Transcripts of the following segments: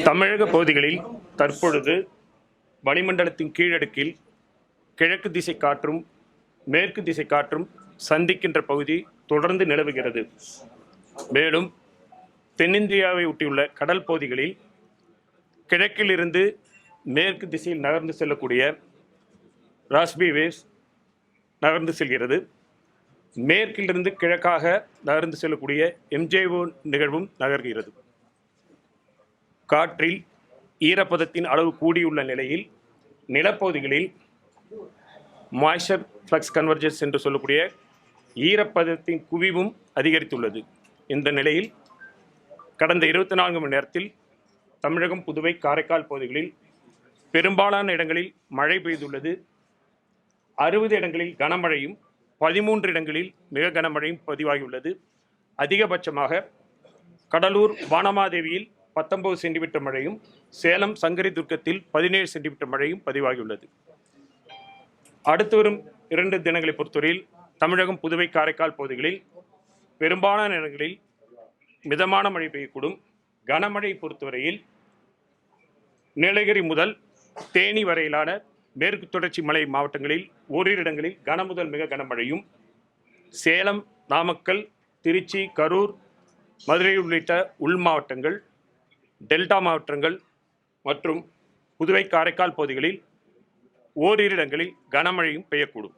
தமிழக பகுதிகளில் தற்பொழுது வளிமண்டலத்தின் கீழடுக்கில் கிழக்கு திசை காற்றும் மேற்கு திசை காற்றும் சந்திக்கின்ற பகுதி தொடர்ந்து நிலவுகிறது. மேலும் தென்னிந்தியாவை ஒட்டியுள்ள கடல் பகுதிகளில் கிழக்கிலிருந்து மேற்கு திசையில் நகர்ந்து செல்லக்கூடிய ராஸ்பி வேவ்ஸ் நகர்ந்து செல்கிறது. மேற்கிலிருந்து கிழக்காக நகர்ந்து செல்லக்கூடிய எம்ஜேஓ நிகழ்வும் நகர்கிறது. காற்றில் ஈரப்பதத்தின் அளவு கூடியுள்ள நிலையில் நிலப்பகுதிகளில் மாய்ஸ்சர் ஃப்ளக்ஸ் கன்வர்ஜன்ஸ் என்று சொல்லக்கூடிய ஈரப்பதத்தின் குவிவும் அதிகரித்துள்ளது. இந்த நிலையில் கடந்த 24 மணி நேரத்தில் தமிழகம், புதுவை, காரைக்கால் பகுதிகளில் பெரும்பாலான இடங்களில் மழை பெய்துள்ளது. 60 இடங்களில் கனமழையும் 13 இடங்களில் மிக கனமழையும் பதிவாகியுள்ளது. அதிகபட்சமாக கடலூர் வானமாதேவியில் 19 சென்டிமீட்டர் மழையும், சேலம் சங்கரி துர்க்கத்தில் 17 சென்டிமீட்டர் மழையும் பதிவாகியுள்ளது. அடுத்து வரும் 2 தினங்களை பொறுத்தவரையில் தமிழகம், புதுவை, காரைக்கால் பகுதிகளில் பெரும்பாலான இடங்களில் மிதமான மழை பெய்யக்கூடும். கனமழை பொறுத்தவரையில் நீலகிரி முதல் தேனி வரையிலான மேற்கு தொடர்ச்சி மலை மாவட்டங்களில் ஓரிரு இடங்களில் கன முதல் மிக கனமழையும், சேலம், நாமக்கல், திருச்சி, கரூர், மதுரை உள்ளிட்ட உள் மாவட்டங்கள், டெல்டா மாவட்டங்கள் மற்றும் புதுவை, காரைக்கால் பகுதிகளில் ஓரிரு இடங்களில் கனமழையும் பெய்யக்கூடும்.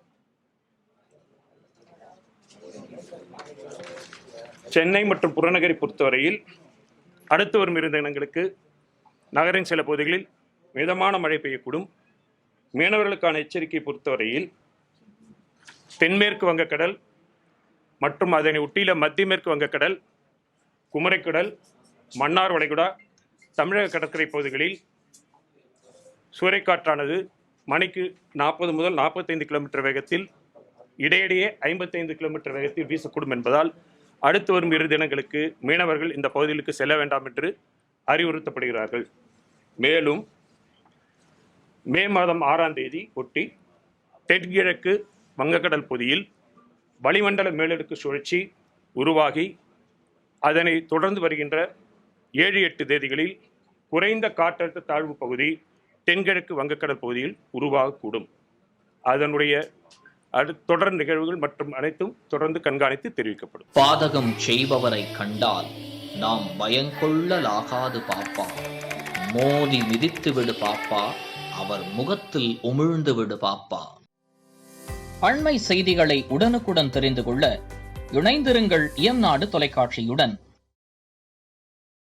சென்னை மற்றும் புறநகரை பொறுத்தவரையில் அடுத்து வரும் 2 தினங்களுக்கு நகரின் சில பகுதிகளில் மிதமான மழை பெய்யக்கூடும். மீனவர்களுக்கான எச்சரிக்கை பொறுத்தவரையில் தென்மேற்கு வங்கக்கடல் மற்றும் அதனை ஒட்டியுள்ள மத்திய மேற்கு வங்கக்கடல், குமரிக்கடல், மன்னார் வளைகுடா, தமிழக கடற்கரை பகுதிகளில் சூறைக்காற்றானது மணிக்கு 40 முதல் 45 கிலோமீட்டர் வேகத்தில், இடையிடையே 55 கிலோமீட்டர் வேகத்தில் வீசக்கூடும் என்பதால் அடுத்து வரும் 2 தினங்களுக்கு மீனவர்கள் இந்த பகுதிகளுக்கு செல்ல வேண்டாம் என்று அறிவுறுத்தப்படுகிறார்கள். மேலும் மே மாதம் 6ஆம் தேதி ஒட்டி தென்கிழக்கு வங்கக்கடல் பகுதியில் வளிமண்டல மேலடுக்கு சுழற்சி உருவாகி அதனை தொடர்ந்து வருகின்ற 7-8 தேதிகளில் குறைந்த காற்றழுத்த தாழ்வு பகுதி தென்கிழக்கு வங்கக்கடல் பகுதியில் உருவாகக்கூடும். அதனுடைய தொடர் நிகழ்வுகள் மற்றும் அனைத்தும் தொடர்ந்து கண்காணித்து தெரிவிக்கப்படும். பாதகம் செய்பவரை கண்டால் நாம் பயங்கொள்ளலாகாது பாப்பா, மோதி மிதித்து விடு பாப்பா, அவர் முகத்தில் உமிழ்ந்து விடு பாப்பா. அண்மை செய்திகளை உடனுக்குடன் தெரிந்து கொள்ள இணைந்திருங்கள் NADU தொலைக்காட்சியுடன்.